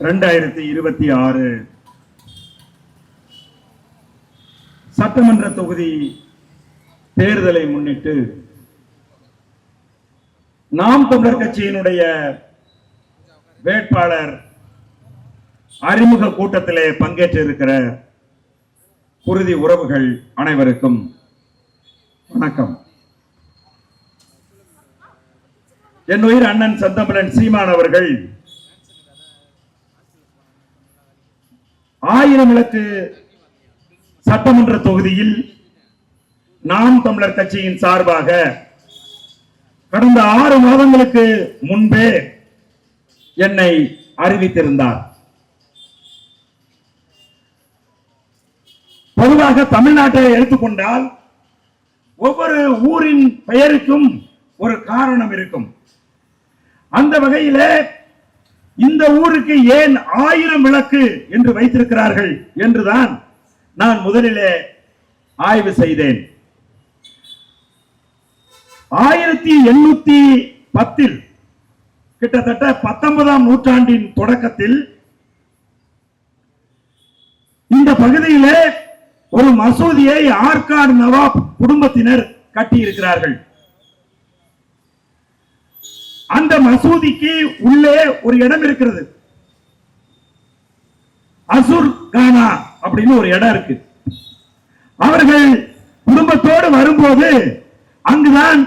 2026 சட்டமன்ற தொகுதி தேர்தலை முன்னிட்டு நாம் தமிழர் கட்சியினுடைய வேட்பாளர் அறிமுக கூட்டத்திலே பங்கேற்றிருக்கிற குருதி உறவுகள் அனைவருக்கும் வணக்கம். என் உயிர் அண்ணன் செந்தமிழன் சீமான் அவர்கள் 1000 விளக்கு சட்டமன்ற தொகுதியில் நாம் தமிழர் கட்சியின் சார்பாக கடந்த 6 மாதங்களுக்கு முன்பே என்னை அறிவித்திருந்தார். பொதுவாக தமிழ்நாட்டை எடுத்துக்கொண்டால் ஒவ்வொரு ஊரின் பெயருக்கும் ஒரு காரணம் இருக்கும். அந்த வகையிலே இந்த ஊருக்கு ஏன் 1000 விளக்கு என்று வைத்திருக்கிறார்கள் என்றுதான் நான் முதலிலே ஆய்வு செய்தேன். 1810 கிட்டத்தட்ட 19ஆம் நூற்றாண்டின் தொடக்கத்தில் இந்த பகுதியிலே ஒரு மசூதியை ஆற்காடு நவாப் குடும்பத்தினர் கட்டியிருக்கிறார்கள். அந்த மசூதிக்கு உள்ளே ஒரு இடம் இருக்கிறது. அசுர் கானா அப்படின்னு ஒரு இடம் இருக்கு. அவர்கள் குடும்பத்தோடு வரும்போது அங்குதான்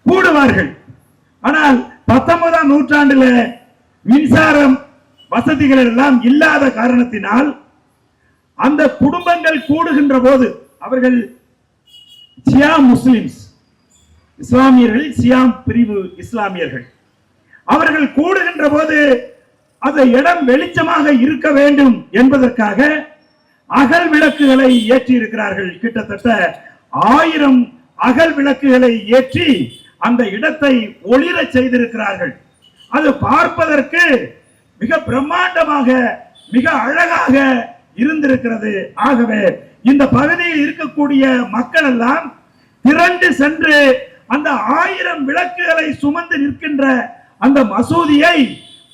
கூடுவார்கள். ஆனால் 19ஆம் நூற்றாண்டில் மின்சாரம் வசதிகள் எல்லாம் இல்லாத காரணத்தினால் அந்த குடும்பங்கள் கூடுகின்ற போது அவர்கள் ஷியா முஸ்லிம்ஸ், இஸ்லாமியர்கள், சியாம் பிரிவு இஸ்லாமியர்கள், அவர்கள் கூடுகின்ற போது அந்த இடம் வெளிச்சமாக இருக்க வேண்டும் என்பதற்காக அகல் விளக்குகளை ஏற்றி இருக்கிறார்கள். கிட்டத்தட்ட 1000 அகல் விளக்குகளை ஏற்றி அந்த இடத்தை ஒளிர செய்திருக்கிறார்கள். அது பார்ப்பதற்கு மிக பிரம்மாண்டமாக, மிக அழகாக இருந்திருக்கிறது. ஆகவே இந்த பகுதியில் இருக்கக்கூடிய மக்கள் எல்லாம் திரண்டு சென்று அந்த 1000 விளக்குகளை சுமந்து நிற்கின்ற அந்த மசூதியை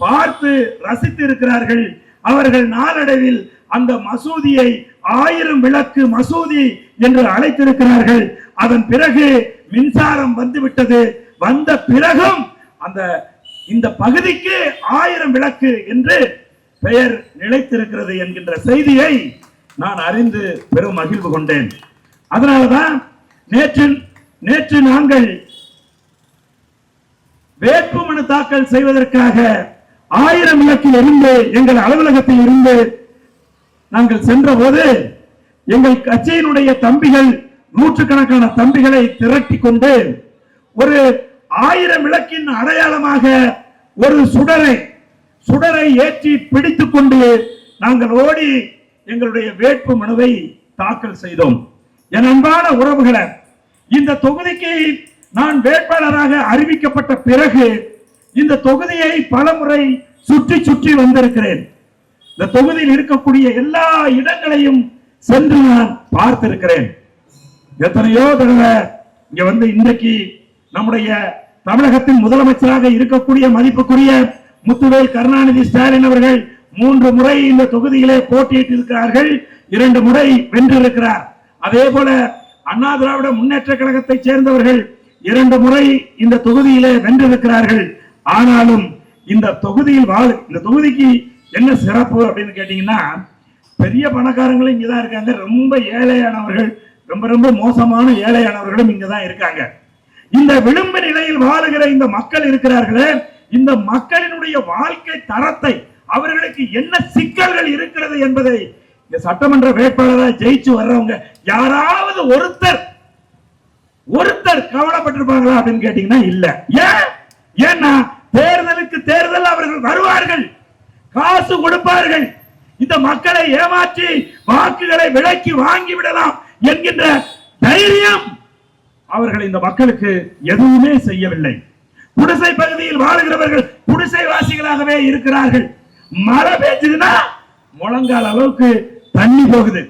பார்த்து ரசித்து இருக்கிறார்கள். அவர்கள் நாளடைவில் அந்த மசூதியை 1000 விளக்கு மசூதி என்று அழைத்திருக்கிறார்கள். அதன் பிறகு மின்சாரம் வந்துவிட்டது. வந்த பிறகும் இந்த பகுதிக்கு 1000 விளக்கு என்று பெயர் நிலைத்திருக்கிறது என்கின்ற செய்தியை நான் அறிந்து பெரும் மகிழ்வு கொண்டேன். அதனாலதான் நேற்று நாங்கள் வேட்புமனு தாக்கல் செய்வதற்காக 1000 விளக்கில் இருந்து எங்கள் அலுவலகத்தில் இருந்து நாங்கள் சென்ற போது எங்கள் கட்சியினுடைய தம்பிகள், நூற்றுக்கணக்கான தம்பிகளை திரட்டி கொண்டு ஒரு 1000 விளக்கின் அடையாளமாக ஒரு சுடரை ஏற்றி பிடித்துக் கொண்டு நாங்கள் ஓடி எங்களுடைய வேட்பு மனுவை தாக்கல் செய்தோம். என் அன்பான உறவுகளை, இந்த தொகுதிக்கு நான் வேட்பாளராக அறிவிக்கப்பட்ட பிறகு இந்த தொகுதியை பலமுறை சுற்றி வந்திருக்கிறேன். இந்த தொகுதியில் இருக்கக்கூடிய எல்லா இடங்களையும் சென்று நான் பார்த்திருக்கிறேன். எத்தனையோ தடவை இங்க வந்து இன்றைக்கு நம்முடைய தமிழகத்தின் முதலமைச்சராக இருக்கக்கூடிய மதிப்புக்குரிய முத்துவேல் கருணாநிதி ஸ்டாலின் அவர்கள் 3 முறை இந்த தொகுதியிலே போட்டியிட்டு இருக்கிறார்கள். 2 முறை வென்றிருக்கிறார். அதே போல அண்ணா திராவிட முன்னேற்ற கழகத்தை சேர்ந்தவர்கள் 2 முறை இந்த தொகுதியிலே வென்றிருக்கிறார்கள். ஆனாலும் இந்த தொகுதிக்கு என்ன சிறப்பு அப்படின்னு கேட்டீங்கன்னா, பெரிய பணக்காரங்களும் இங்கதான் இருக்காங்க, ரொம்ப ஏழையானவர்கள், ரொம்ப மோசமான ஏழையானவர்களும் இங்கதான் இருக்காங்க. இந்த விளிம்பு நிலையில் வாழுகிற இந்த மக்கள் இருக்கிறார்களே, இந்த மக்களினுடைய வாழ்க்கை தரத்தை, அவர்களுக்கு என்ன சிக்கல்கள் இருக்கிறது என்பதை இந்த சட்டமன்ற வேட்பாளராக ஜெயிச்சு வர்றவங்க யாராவது ஒருத்தர் கவலைப்பட்டிருப்பாங்களா அப்படின்னு கேட்டீங்கன்னா இல்ல. ஏன்னா தேர்தலுக்கு தேர்தல் அவர்கள் வருவார்கள், காசு கொடுப்பார்கள், இந்த மக்களை ஏமாற்றி வாக்குகளை விலைக்கு வாங்கி விடலாம் என்கின்ற தைரியம் அவர்கள் இந்த மக்களுக்கு எதுவுமே செய்யவில்லை. குடிசை பகுதியில் வாழுகிறவர்கள் குடிசை வாசிகளாகவே இருக்கிறார்கள். மழை பெய்யுதுன்னா முழங்கால் அளவுக்கு தண்ணி போகுது.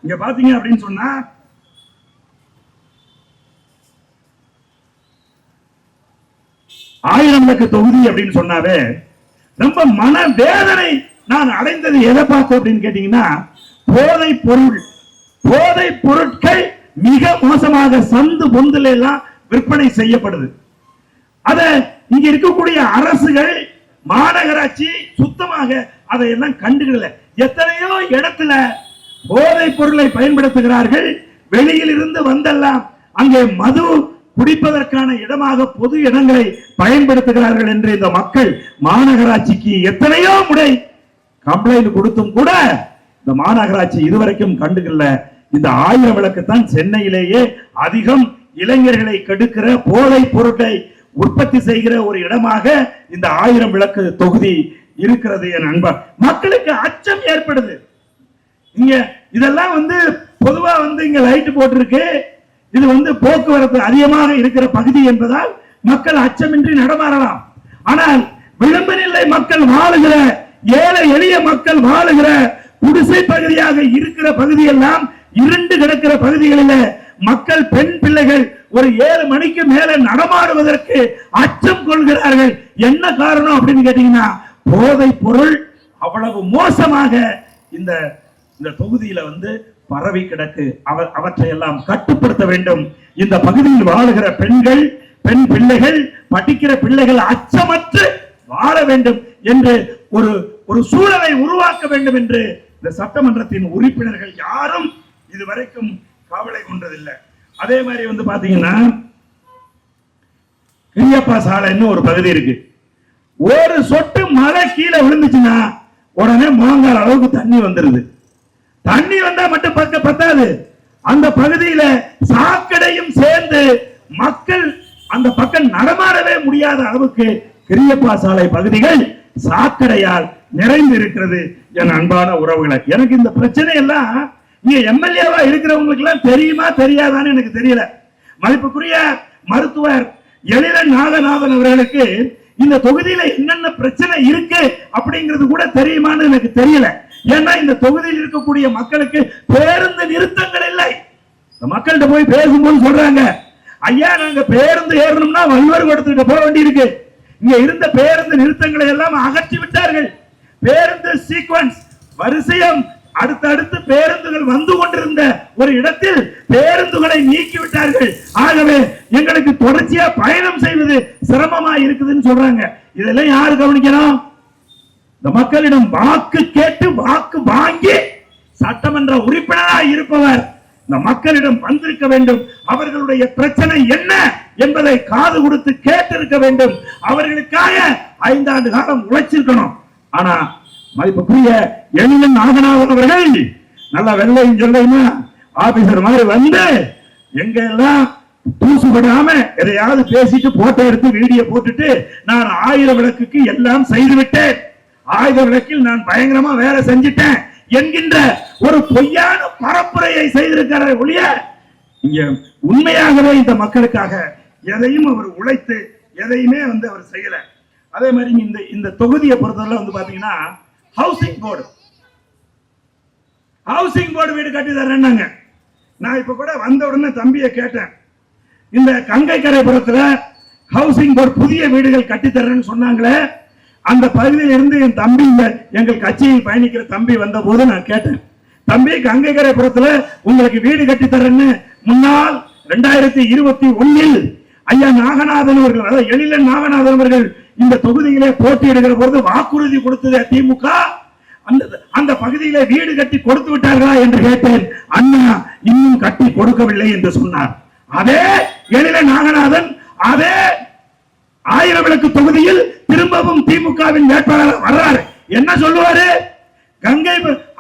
இங்க பாத்தீங்க அப்படின்னு சொன்னா 1000 விளக்கு தொகுதி அப்படின்னு சொன்னாவே ரொம்ப மன வேதனை நான் அடைந்தது எதை பார்த்து அப்படின்னு கேட்டீங்கன்னா, போதை பொருட்கள் மிக மோசமாக சந்து பொந்துல எல்லாம் விற்பனை செய்யப்படுது. அத இங்க இருக்கக்கூடிய அரசுகள், மாநகராட்சி சுத்தமாக அதையெல்லாம் கண்டுகல. எத்தனையோ இடத்துல போதை பொருளை பயன்படுத்துகிறார்கள். வெளியில் இருந்து வந்தெல்லாம் அங்கே மது குடிப்பதற்கான இடமாக பொது இடங்களை பயன்படுத்துகிறார்கள் என்று இந்த மக்கள் மாநகராட்சிக்கு எத்தனையோ முறை கம்ப்ளைண்ட் கொடுத்தும் கூட இந்த மாநகராட்சி இதுவரைக்கும் கண்டுகல. இந்த 1000 விளக்குத்தான் சென்னையிலேயே அதிகம் இளைஞர்களை கெடுக்கிற போதை பொருட்களை உற்பத்தி செய்கிற ஒரு இடமாக இந்த 1000 விளக்கு தொகுதி இருக்கிறது. என் அன்பா, மக்களுக்கு அச்சம் ஏற்படுது. இங்க இதெல்லாம் பொதுவா இங்க லைட் போட்டிருக்கு. இது போக்குவரத்து அதிகமாக இருக்கிற பகுதி என்பதால் மக்கள் அச்சமின்றி நடமாறலாம். ஆனால் விளிம்பு நிலை மக்கள் வாழுகிற, ஏழை எளிய மக்கள் வாழுகிற குடிசை பகுதியாக இருக்கிற பகுதியெல்லாம் இருண்டு கிடக்கிற பகுதிகளில் மக்கள், பெண் பிள்ளைகள் ஒரு 7 மணிக்கு மேல நடமாடுவதற்கு அச்சம் கொள்கிறார்கள். என்ன காரணம் அப்படின்னு கேட்டீங்கன்னா, போதை பொருள் அவ்வளவு மோசமாக இந்த தொகுதியில பரவி கிடக்கு. அவற்றை எல்லாம் கட்டுப்படுத்த வேண்டும். இந்த பகுதியில் வாழுகிற பெண்கள், பெண் பிள்ளைகள், படிக்கிற பிள்ளைகள் அச்சமற்று வாழ வேண்டும் என்று ஒரு சூழலை உருவாக்க வேண்டும் என்று இந்த சட்டமன்றத்தின் உறுப்பினர்கள் யாரும் இதுவரைக்கும் கவலை கொண்டதில்லை. அதே மாதிரி பாத்தீங்கன்னா, கிரியப்பா சாலைன்னு ஒரு பகுதி இருக்கு. ஒரு சொட்டு மழை கீழே விழுந்துச்சுன்னா உடனே முழங்கால் அளவுக்கு தண்ணி வந்துருது. தண்ணி வந்தா மட்டும் பத்தாது, அந்த பகுதியில சாக்கடையும் சேர்ந்து மக்கள் அந்த பக்கம் நடமாடவே முடியாத அளவுக்கு கிரியப்பா சாலை பகுதிகள் சாக்கடையால் நிறைந்து இருக்கிறது. என் அன்பான உறவுகளை, எனக்கு இந்த பிரச்சனை எல்லாம் இங்க எம்எல்ஏவா இருக்கிறவங்களுக்கு எல்லாம் தெரியுமா தெரியாதான்னு எனக்கு தெரியல. மதிப்புக்குரிய மருத்துவர் எழிலன் நாகநாதன் அவர்களுக்கு இந்த தொகுதியில என்னென்ன பிரச்சனை இருக்கு அப்படிங்கிறது கூட தெரியுமான்னு எனக்கு தெரியல. ஏன்னா இந்த தொகுதியில் இருக்கக்கூடிய மக்களுக்கு பேருந்து நிறுத்தங்கள் இல்லை. மக்கள்கிட்ட போய் பேசும்போது சொல்றாங்க, ஐயா நாங்க பேருந்து ஏறணும்னா வல்வர் கொடுத்துட்டு போக வேண்டி இருக்கு. இங்க இருந்த பேருந்து நிறுத்தங்களை எல்லாம் அகற்றி விட்டார்கள். பேருந்து சீக்வன்ஸ் வரிசையம் அடுத்தடுத்து பேருந்துகள் வந்து கொண்டிருந்த ஒரு இடத்தில் பேருந்துகளை நீக்கிவிட்டார்கள். ஆகவே எங்களுக்கு தொடர்ச்சியா பயணம் செய்வது சிரமமா இருக்குதுன்னு சொல்றாங்க. இதெல்லாம் யாரு கவனிக்கணும்? இந்த மக்களிடம் வாக்கு கேட்டு வாக்கு வாங்கி சட்டமன்ற உறுப்பினராக இருப்பவர் இந்த மக்களிடம் வந்திருக்க வேண்டும். அவர்களுடைய பிரச்சனை என்ன என்பதை காது கொடுத்து கேட்டிருக்க வேண்டும். அவர்களுக்காக 5 ஆண்டு காலம் உழைச்சிருக்கணும். ஆனா மதிப்புக்குரிய எழிலன் நாகநாதன் அவர்கள் நல்ல வெள்ளையும் சொல்லையுமா ஆபீசர் மாதிரி எங்க எல்லாம் தூசுபடாம எதையாவது பேசிட்டு போட்டோ எடுத்து வீடியோ போட்டுட்டு நான் 1000 விளக்குக்கு எல்லாம் செய்து விட்டேன், 1000 விளக்கில் நான் பயங்கரமா வேலை செஞ்சிட்டேன் என்கின்ற ஒரு பொய்யான பரப்புரையை செய்திருக்கிற ஒழிய இங்க உண்மையாகவே இந்த மக்களுக்காக எதையும் அவர் உழைத்து எதையுமே அவர் செய்யல. அதே மாதிரி இந்த தொகுதியை பொறுத்தவரை பாத்தீங்கன்னா ஹவுசிங் போர்டு வீடு கட்டி தரேன்னாங்க. நான் இப்ப கூட வந்த உடனே தம்பியை கேட்டேன், இந்த கங்கை கரைப்புறத்துல ஹவுசிங் போர்டு புதிய வீடுகள் கட்டி தரேன்னு சொன்னாங்களே, அந்த பகுதியில் இருந்து என் தம்பி எங்கள் கட்சியில் பயணிக்கிற தம்பி வந்த போது நான் கேட்டேன், தம்பி கங்கை கரைப்புறத்துல உங்களுக்கு வீடு கட்டி தரேன்னு முன்னால் 2021 ஐயா நாகநாதன் அவர்கள், அதாவது எழிலன் நாகநாதன் அவர்கள் இந்த தொகுதியிலே போட்டியிடுகிற பொழுது வாக்குறுதி கொடுத்தது திமுக, அந்த பகுதியிலே வீடு கட்டி கொடுத்து விட்டார்களா என்று கேட்டேன். அண்ணா இன்னும் கட்டி கொடுக்கவில்லை என்று சொன்னார். அதே எழிலன் நாகநாதன் அதே 1000 விளக்கு தொகுதியில் திரும்பவும் திமுகவின் வேட்பாளர் வர்றாரு. என்ன சொல்லுவாரு?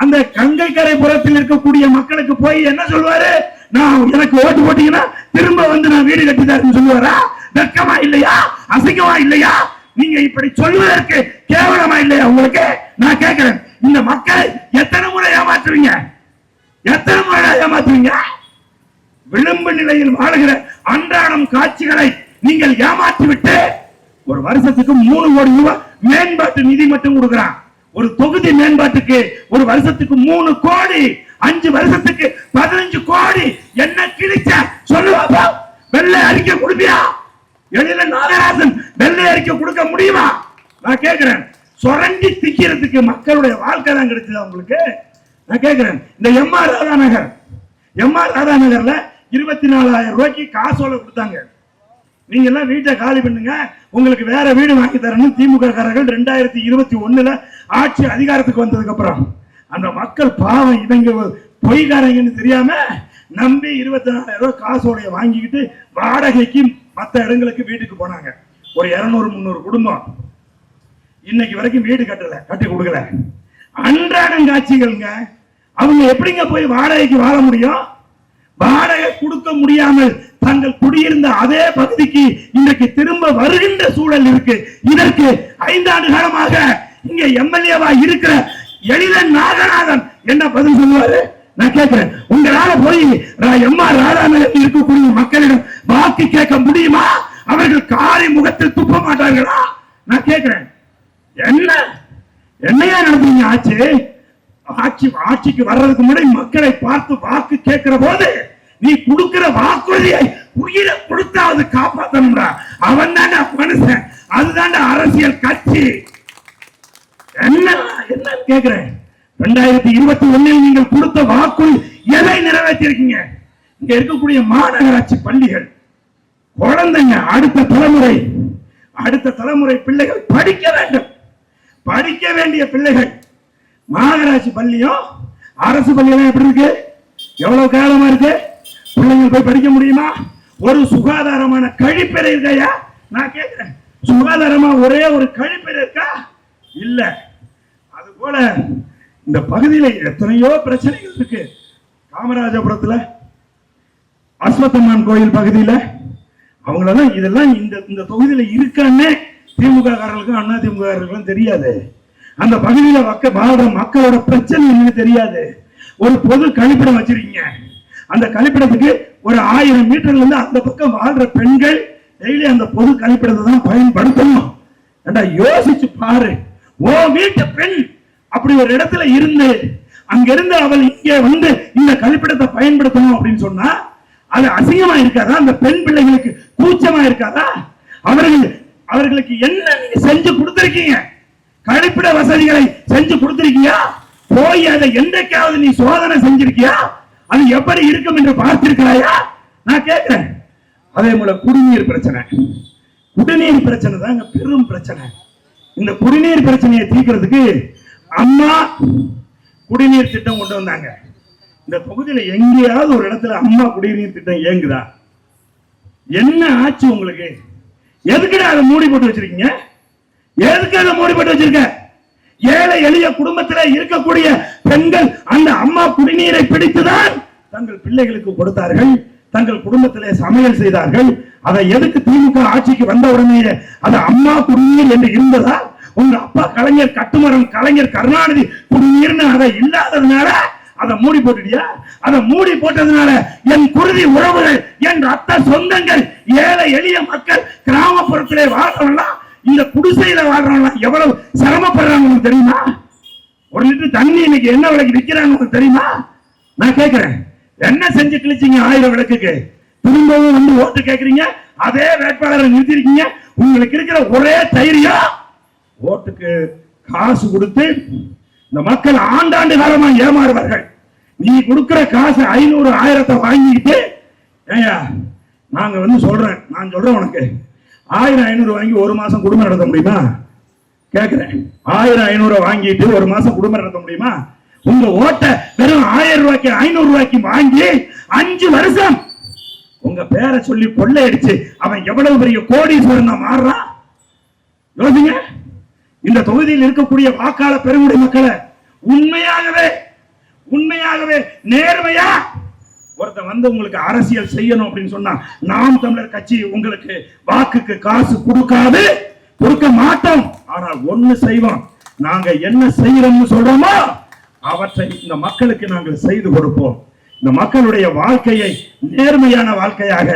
அந்த கங்கை கரைப்புறத்தில் இருக்கக்கூடிய மக்களுக்கு போய் என்ன சொல்லுவாரு? நான் எனக்கு ஓட்டு போட்டீங்கன்னா திரும்ப நான் வீடு கட்டிதாருன்னு சொல்லுவாரா? வெட்கமா இல்லையா? அசிங்கமா இல்லையா? நீங்க இப்படி சொல்வதற்கு கேவலமா இல்லையா உங்களுக்கு? நான் கேட்கிறேன், இந்த மக்கள் எத்தனை முறை ஏமாற்றுவீங்க? எத்தனை முறை ஏமாற்றுவீங்க? விளிம்பு நிலையில் வாழுகிற அன்றாடம் காட்சிகளை நீங்கள் ஏமாற்றி விட்டு ஒரு வருஷத்துக்கு 3 கோடி ரூபாய் மேம்பாட்டு நிதி மட்டும் கொடுக்கிறான். ஒரு தொகுதி மேம்பாட்டுக்கு ஒரு வருஷத்துக்கு 3 கோடி, 5 வருஷத்துக்கு 15 கோடி. என்ன கிழிச்ச சொல்லுவாப்பா? வெள்ளை அறிக்கை கொடுப்பியா? எழிலன் நாகராஜன் வெள்ளை அறிக்கை கொடுக்க முடியுமா? நான் கேட்கிறேன். சுரண்டி திக்கிறதுக்கு மக்களுடைய வாழ்க்கை தான் கிடைச்சது உங்களுக்கு. நான் கேட்கிறேன், இந்த எம்ஆர் ராதா நகர்ல 24,000 ரூபாய்க்கு காசோல கொடுத்தாங்க. நீங்க எல்லாம் வீட்டை காலி பண்ணுங்க, உங்களுக்கு வேற வீடு வாங்கி தரணும் திமுக காரர்கள் 2021 ஆட்சி அதிகாரத்துக்கு வந்ததுக்கு அப்புறம் அந்த மக்கள் பாவம் இவங்க பொய்காரங்கன்னு தெரியாம நம்பி 24,000 ரூபாய் காசோடைய வாங்கிக்கிட்டு வாடகைக்கு மற்ற இடங்களுக்கு வீட்டுக்கு போனாங்க. ஒரு 200-300 குடும்பம் இன்னைக்கு வரைக்கும் வீடு கட்டி கொடுக்கல. அன்றாடம் காட்சிகள்ங்க. அவங்க எப்படிங்க போய் வாடகைக்கு வாழ முடியும்? வாடகை கொடுக்க முடியாமல் தங்கள் குடியிருந்த அதே பகுதிக்கு இன்றைக்கு திரும்ப வருகின்ற சூழல் இருக்கு. இதற்கு 5 ஆண்டு காலமாக இங்க எம்எல்ஏவா இருக்கிற எழிலன் நாகநாதன் என்ன பதில் சொல்லுவாரு? நான் கேட்கிறேன், உங்களால போய் எம்ஆர் ராதாநகரில் இருக்கக்கூடிய மக்களிடம் வாக்கு கேட்க முடியுமா? அவர்கள் காரி முகத்தில் துப்ப மாட்டார்களா? நான் கேட்கிறேன், என்னையா நடந்தீங்க? ஆட்சிக்கு வர்றதுக்கு முன்னாடி மக்களை பார்த்து வாக்கு கேட்கிற போது நீ கொடுக்கிற வாக்குறுதியை உயிரை கொடுத்தாவது காப்பாற்றணும்டா. அவன் தானே மனுஷன், அதுதான் அரசியல் கட்சி. என்ன கேட்கிறேன், 2021 நீங்கள் கொடுத்த வாக்குறுதி எதை நிறைவேற்றிருக்கீங்க? இங்க இருக்கக்கூடிய மாநகராட்சி பள்ளிகள் குழந்தைங்க அடுத்த தலைமுறை பிள்ளைகள் படிக்க வேண்டும். படிக்க வேண்டிய பிள்ளைகள் மாநகராட்சி பள்ளியும் அரசு பள்ளியும் எப்படி இருக்கு? எவ்வளவு காலமா இருக்கு? பிள்ளைங்க போய் படிக்க முடியுமா? ஒரு சுகாதாரமான கழிப்பறை இருக்கையா? நான் கேட்கிறேன், சுகாதாரமா ஒரே ஒரு கழிப்பறை இருக்கா? இல்ல. அது போல இந்த பகுதியில எத்தனையோ பிரச்சனைகள் இருக்கு. காமராஜபுரத்துல அஸ்வத்தம்மன் கோயில் பகுதியில அவங்களெல்லாம் இதெல்லாம் இந்த தொகுதியில இருக்கான்னு திமுக காரர்களுக்கும் அண்ணா திமுக காரர்களுக்கும் தெரியாது. அந்த பகுதியில வாழ்ற மக்களோட பிரச்சனை என்னன்னு தெரியாது. ஒரு பொது கழிப்பிடம் வச்சிருக்கீங்க. அந்த கழிப்பிடத்துக்கு ஒரு 1000 மீட்டர்ல இருந்து அந்த பக்கம் வாழ்ற பெண்கள் டெய்லி அந்த பொது கழிப்பிடத்தை தான் பயன்படுத்தணும். யோசிச்சு பாரு, ஓ வீட்டு பெண் அப்படி ஒரு இடத்துல இருந்து அங்கிருந்து அவள் இங்கே வந்து இந்த கழிப்பிடத்தை பயன்படுத்தணும் அப்படின்னு சொன்னா அது அசிங்கமா இருக்காதா? அந்த பெண் பிள்ளைகளுக்கு கூச்சமா இருக்காதா? அவர்களுக்கு என்ன நீங்க செஞ்சு கொடுத்திருக்கீங்க? கழிப்பிட வசதிகளை செஞ்சு கொடுத்திருக்கியா? போய் அதை என்றைக்காவது நீ சோதனை செஞ்சிருக்கியா? அது எப்படி இருக்கும் என்று பார்த்திருக்கிறாயா? நான் கேட்கிறேன். அதே போல குடிநீர் பிரச்சனை தாங்க பெரும் பிரச்சனை. இந்த குடிநீர் பிரச்சனையை தீர்க்கிறதுக்கு அம்மா குடிநீர் திட்டம் கொண்டு வந்தாங்க. இந்த தொகுதியில எங்கேயாவது ஒரு இடத்துல அம்மா குடிநீர் திட்டம் இயங்குதா? என்ன ஆச்சு உங்களுக்கு? எதுக்குடா அதை மூடி போட்டு வச்சிருக்கீங்க? எதுக்கு அதை மூடி போட்டு வச்சிருக்க? ஏழை எளிய குடும்பத்தில் இருக்கக்கூடிய பெண்கள் அந்த அம்மா குடிநீரை பிடித்துதான் தங்கள் பிள்ளைகளுக்கு கொடுத்தார்கள், தங்கள் குடும்பத்திலே சமையல் செய்தார்கள். அதை எதுக்கு திமுக ஆட்சிக்கு வந்த உடனே அது அம்மா குடிநீர் என்று இருந்ததா? உங்க அப்பா கலைஞர் கட்டுமரம் கலைஞர் கருணாநிதி குடிநீர்னு அதை இல்லாததுனால அதை மூடி போட்டுட்டியா? அதை மூடி போட்டதுனால என் குருதி உறவுகள், என் ரத்த சொந்தங்கள், ஏழை எளிய மக்கள் கிராமப்புறத்திலே வாழ்றவங்க இந்த குடிசையில வாழ்றவங்க எவ்வளவு சிரமப்படுறாங்க தெரியுமா? 1 லிட்டர் தண்ணி இன்னைக்கு என்ன விலைக்கு விற்கிறாங்க தெரியுமா? நான் கேட்கிறேன், என்ன செஞ்சு கிழிச்சீங்க 1000 விளக்குக்கு? திரும்பவும் வந்து ஓட்டு கேட்கறீங்க, அதே வேட்பாளரை நிறுத்திருக்கீங்க. உங்களுக்கு இருக்கிற ஒரே தைரியம் ஓட்டுக்கு காசு கொடுத்து இந்த மக்கள் ஆண்டாண்டு காலமா ஏமாறுவார்கள். நீ கொடுக்கிற காசு 500 1000 வாங்கிக்கிட்டு நாங்க வந்து நான் சொல்றேன் உனக்கு 1000 500 வாங்கி ஒரு மாசம் குடும்பம் நடத்த முடியுமா? கேட்கிறேன், 1000 500 வாங்கிட்டு ஒரு மாசம் குடும்பம் நடத்த முடியுமா? உங்க ஓட்ட வெறும் 1000 ரூபாய்க்கு 500 ரூபாய்க்கு வாங்கி 5 வருஷம் உங்க பேரை சொல்லி கொள்ளையடிச்சு அவன் எவ்வளவு பெரிய கோடீஸ்வரன் மாறுறான் யோசிங்க. இந்த தொகுதியில் இருக்கக்கூடிய வாக்காளர் பெருங்குடி மக்களை உண்மையாகவே நேர்மையா ஒருத்தன் வந்து உங்களுக்கு அரசியல் செய்யணும் அப்படின்னு சொன்னா நாம் தமிழர் கட்சி உங்களுக்கு வாக்குக்கு காசு கொடுக்க மாட்டோம். ஆனால் ஒண்ணு செய்வோம், நாங்க என்ன செய்யறோம்னு சொல்றோமோ அவற்றை இந்த மக்களுக்கு நாங்கள் செய்து கொடுப்போம். இந்த மக்களுடைய வாழ்க்கையை நேர்மையான வாழ்க்கையாக,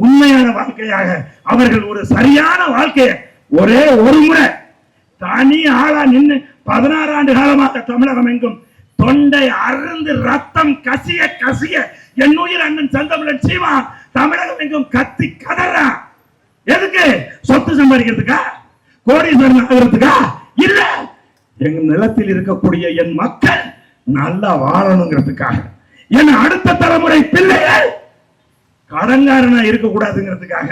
உண்மையான வாழ்க்கையாக, அவர்கள் ஒரு சரியான வாழ்க்கையை ஒரே ஒரு முறை தனி ஆளா நின்று 16 ஆண்டு காலமாக தமிழகம் எங்கும் தொண்டை அருந்து ரத்தம் கசிய என் உயிர் அண்ணன் செந்தமிழன் சீமா தமிழகம் எங்கும் கத்தி கதறான். எதுக்கு? சொத்து சம்பாதிக்கிறதுக்கா? கோடீஸ்வரன் ஆகிறதுக்கா? இல்ல, எங்க நிலத்தில் இருக்கக்கூடிய என் மக்கள் நல்லா வாழணுங்கிறதுக்காக, என் அடுத்த தலைமுறை பிள்ளைகள் கடன்காரனா இருக்கக்கூடாதுங்கிறதுக்காக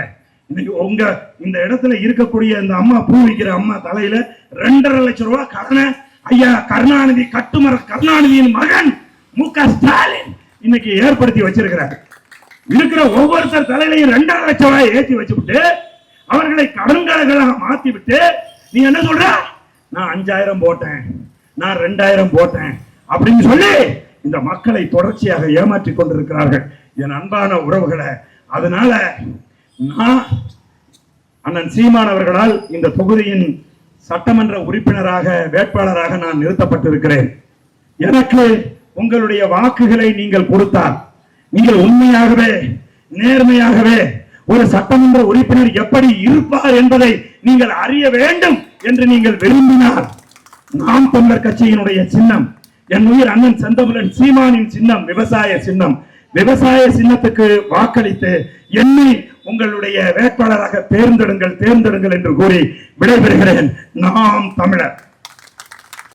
இன்னைக்கு உங்க இந்த இடத்துல இருக்கக்கூடிய இந்த அம்மா பூ வைக்கிற அம்மா தலையில 2.5 லட்சம் ரூபாய் கடனை ஐயா கருணாநிதி கட்டுமர கருணாநிதியின் மகன் மு.க. ஸ்டாலின் இன்னைக்கு ஏற்படுத்தி வச்சிருக்கிறார். இருக்கிற ஒவ்வொருத்தர் தலையிலையும் 2.5 லட்சம் ரூபாய் ஏற்றி வச்சுவிட்டு அவர்களை கடன்காரர்களாக மாத்தி விட்டு நீ என்ன சொல்ற, நான் 5000 போட்டேன், நான் 2000 போட்டேன் அப்படின்னு சொல்லி இந்த மக்களை தொடர்ச்சியாக ஏமாற்றிக் கொண்டிருக்கிறார்கள் என் அன்பான உறவுகளை. அதனால நான் அண்ணன் சீமான் அவர்களால் இந்த தொகுதியின் சட்டமன்ற உறுப்பினராக வேட்பாளராக நான் நிறுத்தப்பட்டிருக்கிறேன். எனக்கு உங்களுடைய வாக்குகளை நீங்கள் கொடுத்தால், நீங்கள் உண்மையாகவே நேர்மையாகவே ஒரு சட்டமன்ற உறுப்பினர் எப்படி இருப்பார் என்பதை நீங்கள் அறிய வேண்டும் என்று நீங்கள் விரும்பினார், நாம் தமிழர் கட்சியினுடைய சின்னம், என் உயிர் அண்ணன் செந்தமிழன் சீமானின் சின்னம் விவசாய சின்னம். விவசாய சின்னத்துக்கு வாக்களித்து என்னை உங்களுடைய வேட்பாளராக தேர்ந்தெடுங்கள் என்று கூறி விடைபெறுகிறேன். நாம் தமிழர்.